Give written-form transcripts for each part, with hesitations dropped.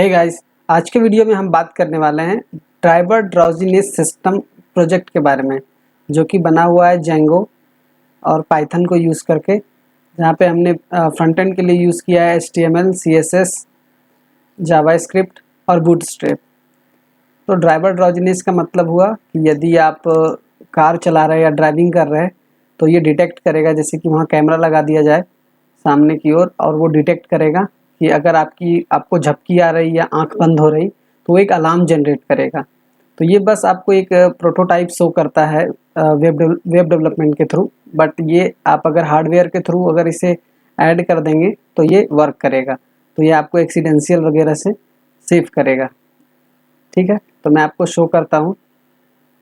Hey guys, आज के video में हम बात करने वाले हैं ड्राइवर ड्राउजीनेस सिस्टम प्रोजेक्ट के बारे में, जो कि बना हुआ है जेंगो और पाइथन को यूज़ करके। जहाँ पे हमने फ्रंट एंड के लिए यूज़ किया है HTML, CSS, जावास्क्रिप्ट और बूटस्ट्रैप। तो ड्राइवर ड्राउजीनेस का मतलब हुआ कि यदि आप कार चला रहे हैं या ड्राइविंग कर रहे हैं तो ये डिटेक्ट करेगा, जैसे कि वहाँ कैमरा लगा दिया जाए सामने की ओर, और वो डिटेक्ट करेगा कि अगर आपको झपकी आ रही या आंख बंद हो रही तो वो एक अलार्म जनरेट करेगा। तो ये बस आपको एक प्रोटोटाइप शो करता है वेब डेवलपमेंट के थ्रू, बट ये आप अगर हार्डवेयर के थ्रू अगर इसे ऐड कर देंगे तो ये वर्क करेगा। तो ये आपको एक्सीडेंशियल वगैरह से सेव करेगा। ठीक है, तो मैं आपको शो करता हूँ।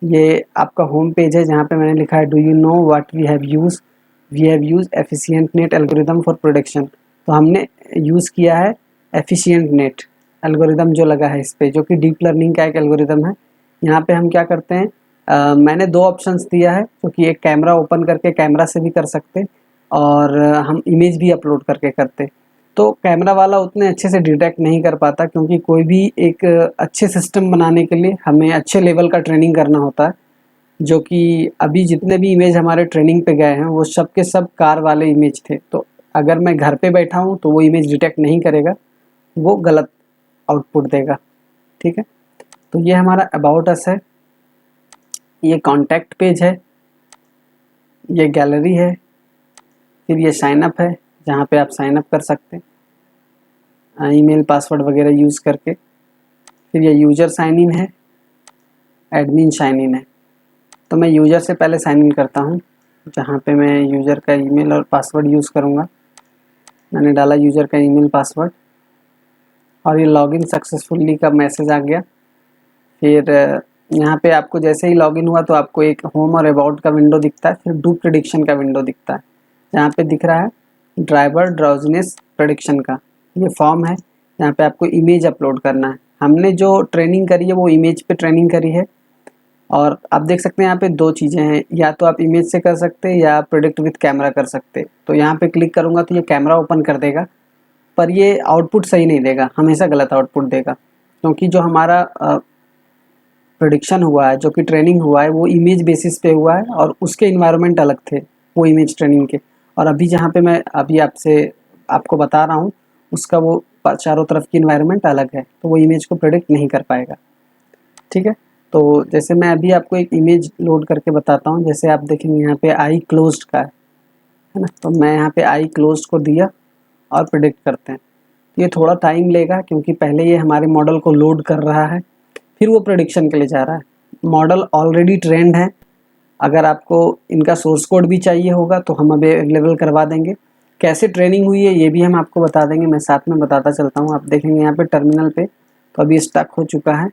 ये आपका होम पेज है जहाँ पे मैंने लिखा है do you know what we have use efficient net algorithm for production. तो हमने यूज़ किया है एफिशिएंट नेट एल्गोरिदम जो लगा है इस पे, जो कि डीप लर्निंग का एक एल्गोरिदम है। यहाँ पे हम क्या करते हैं, मैंने दो ऑप्शंस दिया है, जो कि एक कैमरा ओपन करके कैमरा से भी कर सकते और हम इमेज भी अपलोड करके करते। तो कैमरा वाला उतने अच्छे से डिटेक्ट नहीं कर पाता, क्योंकि कोई भी एक अच्छे सिस्टम बनाने के लिए हमें अच्छे लेवल का ट्रेनिंग करना होता है, जो कि अभी जितने भी इमेज हमारे ट्रेनिंग पे गए हैं वो सब के सब कार वाले इमेज थे। तो अगर मैं घर पे बैठा हूँ तो वो इमेज डिटेक्ट नहीं करेगा, वो गलत आउटपुट देगा। ठीक है, तो ये हमारा अबाउट अस है, ये कॉन्टैक्ट पेज है, ये गैलरी है, फिर ये साइन अप है जहाँ पे आप साइन अप कर सकते हैं ईमेल पासवर्ड वगैरह यूज़ करके। फिर ये यूज़र साइन इन है, एडमिन साइन इन है। तो मैं यूज़र से पहले साइन इन करता हूँ, जहाँ पे मैं यूज़र का ईमेल और पासवर्ड यूज़ करूँगा। मैंने डाला यूज़र का ईमेल पासवर्ड और ये लॉगिन सक्सेसफुली का मैसेज आ गया। फिर यहाँ पे आपको जैसे ही लॉगिन हुआ तो आपको एक होम और अबाउट का विंडो दिखता है, फिर डू प्रेडिक्शन का विंडो दिखता है, जहाँ पे दिख रहा है ड्राइवर ड्राउजीनेस प्रेडिक्शन का ये फॉर्म है। यहाँ पे आपको इमेज अपलोड करना है। हमने जो ट्रेनिंग करी है वो इमेज पे ट्रेनिंग करी है, और आप देख सकते हैं यहाँ पे दो चीज़ें हैं, या तो आप इमेज से कर सकते हैं या प्रेडिक्ट विथ कैमरा कर सकते हैं। तो यहाँ पे क्लिक करूँगा तो ये कैमरा ओपन कर देगा, पर ये आउटपुट सही नहीं देगा, हमेशा गलत आउटपुट देगा, क्योंकि जो हमारा प्रेडिक्शन हुआ है, जो कि ट्रेनिंग हुआ है, वो इमेज बेसिस पे हुआ है और उसके इन्वायरमेंट अलग थे वो इमेज ट्रेनिंग के। और अभी जहाँ पे मैं अभी आपको बता रहा हूँ उसका वो चारों तरफ की इन्वायरमेंट अलग है, तो वो इमेज को प्रेडिक्ट नहीं कर पाएगा। ठीक है, तो जैसे मैं अभी आपको एक इमेज लोड करके बताता हूँ। जैसे आप देखेंगे यहाँ पे आई क्लोज्ड का है ना, तो मैं यहाँ पे आई क्लोज्ड को दिया और प्रेडिक्ट करते हैं। ये थोड़ा टाइम लेगा, क्योंकि पहले ये हमारे मॉडल को लोड कर रहा है, फिर वो प्रेडिक्शन के लिए जा रहा है। मॉडल ऑलरेडी ट्रेंड है, अगर आपको इनका सोर्स कोड भी चाहिए होगा तो हम अभी अवेलेबल करवा देंगे। कैसे ट्रेनिंग हुई है ये भी हम आपको बता देंगे, मैं साथ में बताता चलता हूँ। आप देखेंगे यहाँ पे टर्मिनल पे तो अभी स्टक हो चुका है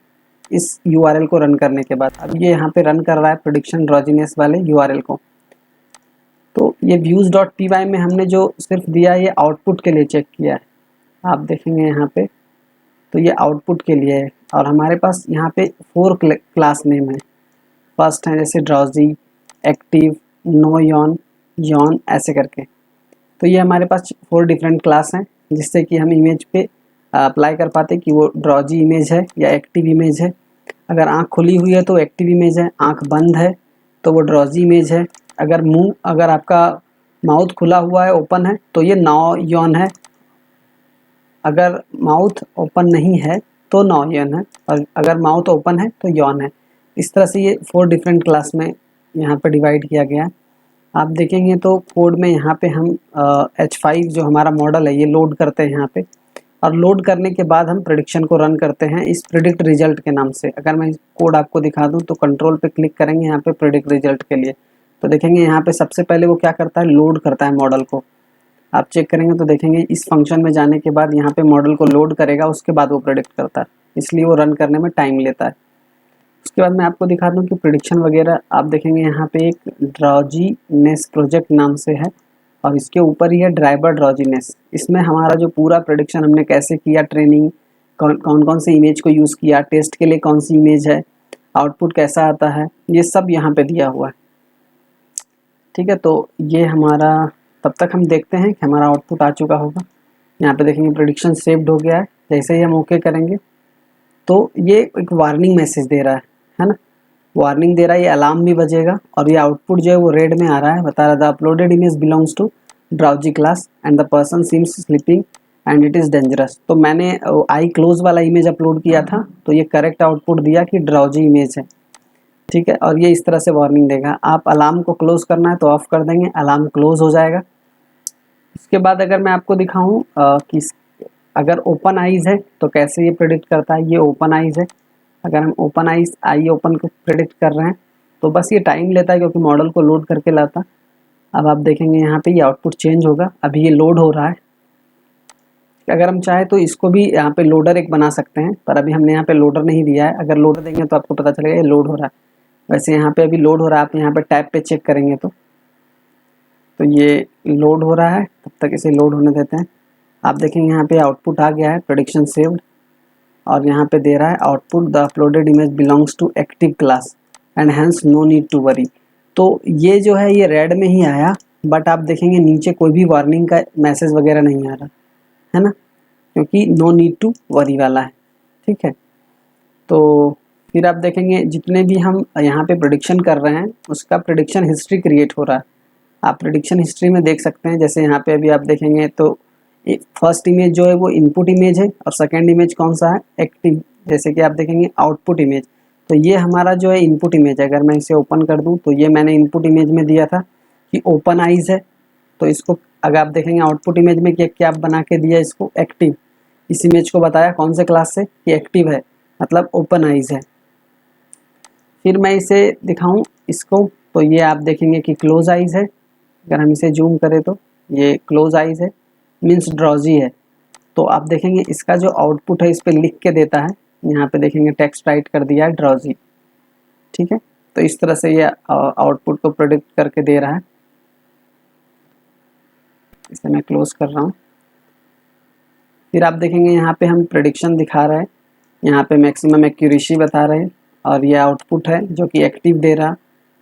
इस URL को रन करने के बाद। अब ये यहाँ पे रन कर रहा है प्रेडिक्शन ड्राउजीनेस वाले URL को। तो ये views.py में हमने जो सिर्फ दिया है ये आउटपुट के लिए चेक किया है। आप देखेंगे यहाँ पे तो ये आउटपुट के लिए है, और हमारे पास यहाँ पे 4 क्लास नेम है। फर्स्ट है जैसे drowsy, active, no yawn, yawn, ऐसे करके। तो ये हमारे पास 4 डिफरेंट क्लास हैं, जिससे कि हम इमेज पे अप्लाई कर पाते कि वो ड्राउजी इमेज है या एक्टिव इमेज है। अगर आँख खुली हुई है तो एक्टिव इमेज है, आँख बंद है तो वो ड्राउजी इमेज है। अगर आपका माउथ खुला हुआ है, ओपन है, तो ये नो यॉन है। अगर माउथ ओपन नहीं है तो नो यॉन है, और अगर माउथ ओपन है तो यॉन है। इस तरह से ये 4 डिफरेंट क्लास में यहाँ पे डिवाइड किया गया है। आप देखेंगे तो कोड में यहाँ पे हम H5 जो हमारा मॉडल है ये लोड करते हैं यहाँ पे, और लोड करने के बाद हम प्रेडिक्शन को रन करते हैं इस प्रेडिक्ट रिजल्ट के नाम से। अगर मैं कोड आपको दिखा दूँ तो कंट्रोल पे क्लिक करेंगे यहाँ पे प्रेडिक्ट रिजल्ट के लिए, तो देखेंगे यहाँ पे सबसे पहले वो क्या करता है, लोड करता है मॉडल को। आप चेक करेंगे तो देखेंगे इस फंक्शन में जाने के बाद यहाँ पे मॉडल को लोड करेगा, उसके बाद वो प्रेडिक्ट करता है, इसलिए वो रन करने में टाइम लेता है। उसके बाद मैं आपको दिखा दूँ कि प्रेडिक्शन वगैरह आप देखेंगे यहाँ पे एक ड्राउजीनेस प्रोजेक्ट नाम से है, और इसके ऊपर ही है ड्राइवर ड्राउजीनेस। इसमें हमारा जो पूरा प्रेडिक्शन हमने कैसे किया, ट्रेनिंग कौन कौन से इमेज को यूज़ किया, टेस्ट के लिए कौन सी इमेज है, आउटपुट कैसा आता है, ये सब यहाँ पे दिया हुआ है। ठीक है, तो ये हमारा, तब तक हम देखते हैं कि हमारा आउटपुट आ चुका होगा। यहाँ पे देखेंगे प्रेडिक्शन सेव्ड हो गया है, जैसे ही हम ओके करेंगे तो ये एक वार्निंग मैसेज दे रहा है ना, वार्निंग दे रहा है, ये अलार्म भी बजेगा और ये आउटपुट जो है वो रेड में आ रहा है, बता रहा था uploaded image belongs to drowsy class and the person seems sleeping and it is dangerous. तो मैंने आई क्लोज वाला इमेज अपलोड किया था तो ये करेक्ट आउटपुट दिया कि ड्राउजी इमेज है, ठीक है। और ये इस तरह से वार्निंग देगा। आप अलार्म को क्लोज करना है तो ऑफ कर देंगे, अलार्म क्लोज हो जाएगा। इसके बाद अगर मैं आपको दिखाऊं कि अगर ओपन आइज़ है तो कैसे ये प्रेडिक्ट करता है, ये ओपन आइज़ है। अगर हम ओपन आइज़ आई ओपन को प्रेडिक्ट कर रहे हैं तो बस ये टाइम लेता है क्योंकि मॉडल को लोड करके लाता। अब आप देखेंगे यहाँ पे ये आउटपुट चेंज होगा, अभी ये लोड हो रहा है। अगर हम चाहे तो इसको भी यहाँ पे लोडर एक बना सकते हैं, पर अभी हमने यहाँ पे लोडर नहीं दिया है। अगर लोडर देंगे तो आपको पता चलेगा ये लोड हो रहा है। वैसे यहाँ पे अभी लोड हो रहा है, आप यहाँ पे टैब पे चेक करेंगे तो ये लोड हो रहा है। तब तक इसे लोड होने देते हैं। आप देखेंगे यहाँ पे आउटपुट आ गया है, प्रेडिक्शन सेव्ड, और यहाँ पे दे रहा है output the uploaded image belongs to active class and hence no need to worry. तो ये जो है ये रेड में ही आया, बट आप देखेंगे नीचे कोई भी वार्निंग का मैसेज वगैरह नहीं आ रहा है ना, क्योंकि नो नीड टू वरी वाला है, ठीक है। तो फिर आप देखेंगे जितने भी हम यहाँ पे प्रेडिक्शन कर रहे हैं उसका प्रेडिक्शन हिस्ट्री क्रिएट हो रहा है। आप प्रेडिक्शन हिस्ट्री में देख सकते हैं, जैसे यहाँ पे अभी आप देखेंगे तो फर्स्ट इमेज जो है वो इनपुट इमेज है और सेकंड इमेज कौन सा है, एक्टिव। जैसे कि आप देखेंगे आउटपुट इमेज, तो ये हमारा जो है इनपुट इमेज है। अगर मैं इसे ओपन कर दूं तो ये मैंने इनपुट इमेज में दिया था कि ओपन आइज़ है, तो इसको अगर आप देखेंगे आउटपुट इमेज में क्या बना के दिया, इसको एक्टिव। इस इमेज को बताया कौन से क्लास से कि एक्टिव है, मतलब ओपन आइज़ है। फिर मैं इसे दिखाऊं इसको तो ये आप देखेंगे कि क्लोज आइज़ है। अगर हम इसे जूम करें तो ये क्लोज आइज़ है, मीन्स ड्रॉजी है। तो आप देखेंगे इसका जो आउटपुट है इस पर लिख के देता है, यहाँ पे देखेंगे टेक्स्ट राइट कर दिया है ड्रॉजी, ठीक है। तो इस तरह से ये आउटपुट को प्रेडिक्ट करके दे रहा है। इसे मैं क्लोज कर रहा हूँ। फिर आप देखेंगे यहाँ पे हम प्रेडिक्शन दिखा रहे हैं, यहाँ पे मैक्सिमम एक्यूरेसी बता रहे हैं, और ये आउटपुट है जो कि एक्टिव दे रहा,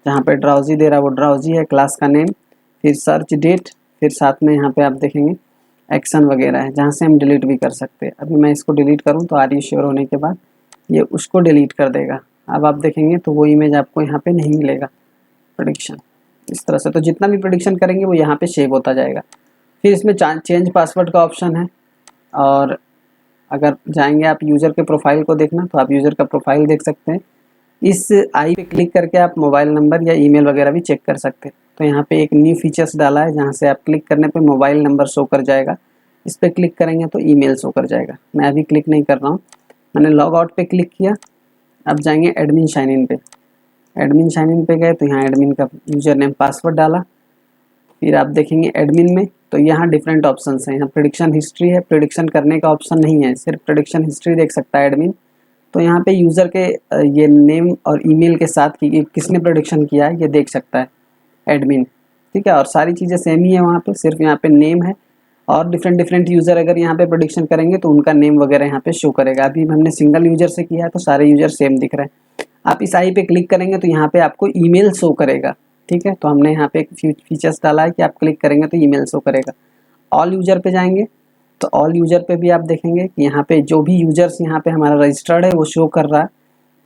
जहाँ पे ड्राउजी दे रहा वो ड्राउजी है, क्लास का नेम, फिर सर्च डेट, फिर साथ में यहाँ पे आप देखेंगे एक्शन वगैरह है जहाँ से हम डिलीट भी कर सकते हैं। अभी मैं इसको डिलीट करूँ तो आर यू श्योर होने के बाद ये उसको डिलीट कर देगा। अब आप देखेंगे तो वो इमेज आपको यहाँ पे नहीं मिलेगा प्रेडिक्शन इस तरह से। तो जितना भी प्रेडिक्शन करेंगे वो यहाँ पे सेव होता जाएगा। फिर इसमें चेंज पासवर्ड का ऑप्शन है, और अगर जाएंगे आप यूज़र के प्रोफाइल को देखना तो आप यूज़र का प्रोफाइल देख सकते हैं। इस आई पे क्लिक करके आप मोबाइल नंबर या ईमेल वगैरह भी चेक कर सकते हैं। तो यहाँ पे एक न्यू फीचर्स डाला है जहाँ से आप क्लिक करने पे मोबाइल नंबर शो कर जाएगा, इस पर क्लिक करेंगे तो ईमेल शो कर जाएगा। मैं अभी क्लिक नहीं कर रहा हूँ, मैंने लॉग आउट पे क्लिक किया। अब जाएंगे एडमिन साइन इन पे, एडमिन साइन इन पे गए तो यहाँ एडमिन का यूज़र नेम पासवर्ड डाला। फिर आप देखेंगे एडमिन में तो यहाँ डिफरेंट ऑप्शन हैं, यहाँ प्रेडिक्शन हिस्ट्री है, प्रेडिक्शन करने का ऑप्शन नहीं है, सिर्फ प्रेडिक्शन हिस्ट्री देख सकता है एडमिन। तो यहाँ पे यूज़र के ये नेम और ईमेल के साथ कि किसने प्रेडिक्शन किया है ये देख सकता है एडमिन, ठीक है। और सारी चीज़ें सेम ही है वहाँ पे, सिर्फ यहाँ पे नेम है, और डिफरेंट यूज़र अगर यहाँ पे प्रेडिक्शन करेंगे तो उनका नेम वगैरह यहाँ पे शो करेगा। अभी हमने सिंगल यूज़र से किया है तो सारे यूज़र सेम दिख रहे हैं। आप इस आई पे क्लिक करेंगे तो यहाँ पे आपको ईमेल शो करेगा, ठीक है। तो हमने यहाँ पे एक फीचर्स डाला है कि आप क्लिक करेंगे तो ईमेल शो करेगा। ऑल यूज़र पे जाएंगे तो ऑल यूज़र पे भी आप देखेंगे कि यहाँ पे जो भी यूज़र्स यहाँ पे हमारा रजिस्टर्ड है वो शो कर रहा है।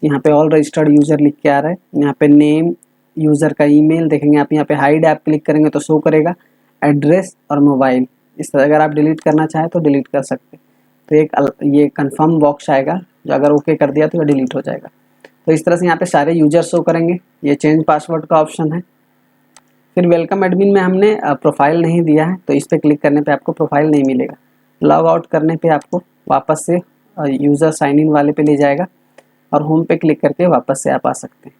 यहाँ पे ऑल रजिस्टर्ड यूज़र लिख के आ रहा है, यहाँ पे नेम, यूज़र का ईमेल देखेंगे आप, यहाँ पे हाइड ऐप क्लिक करेंगे तो शो करेगा, एड्रेस और मोबाइल। इस तरह अगर आप डिलीट करना चाहें तो डिलीट कर सकते हैं। तो एक ये कंफर्म बॉक्स आएगा जो अगर ओके कर दिया तो ये डिलीट हो जाएगा। तो इस तरह से यहाँ पे सारे यूजर शो करेंगे। ये चेंज पासवर्ड का ऑप्शन है। फिर वेलकम एडमिन में हमने प्रोफाइल नहीं दिया है तो इस पर क्लिक करने पे आपको प्रोफाइल नहीं मिलेगा। लॉग आउट करने पे आपको वापस से यूज़र साइन इन वाले पे ले जाएगा और होम पे क्लिक करके वापस से आप आ सकते हैं।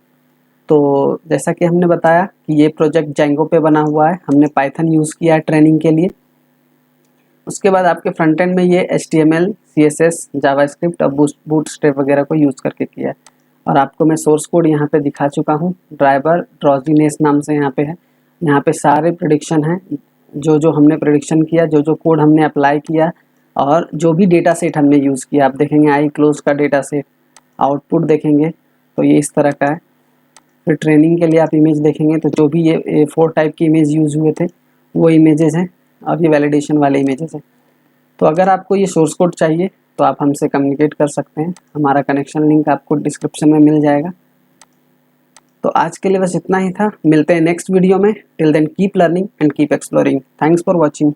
तो जैसा कि हमने बताया कि ये प्रोजेक्ट जेंगो पे बना हुआ है, हमने पाइथन यूज़ किया है ट्रेनिंग के लिए। उसके बाद आपके फ्रंट एंड में ये HTML, CSS, जावास्क्रिप्ट और बूटस्ट्रैप वगैरह को यूज़ करके किया है। और आपको मैं सोर्स कोड यहाँ पे दिखा चुका हूँ, ड्राइवर ड्रॉजीनेस नाम से यहाँ पे है। यहाँ पे सारे प्रेडिक्शन हैं, जो हमने प्रेडिक्शन किया, जो कोड हमने अप्लाई किया और जो भी डेटा सेट हमने यूज़ किया। आप देखेंगे आई क्लोज का डेटा सेट, आउटपुट देखेंगे तो ये इस तरह का है। फिर ट्रेनिंग के लिए आप इमेज देखेंगे तो जो भी ये 4 टाइप की इमेज यूज़ हुए थे वो इमेजेस हैं और ये वैलिडेशन वाले इमेजेस हैं। तो अगर आपको ये सोर्स कोड चाहिए तो आप हमसे कम्युनिकेट कर सकते हैं। हमारा कनेक्शन लिंक आपको डिस्क्रिप्शन में मिल जाएगा। तो आज के लिए बस इतना ही था। मिलते हैं नेक्स्ट वीडियो में। Till then keep learning and keep exploring. Thanks for watching.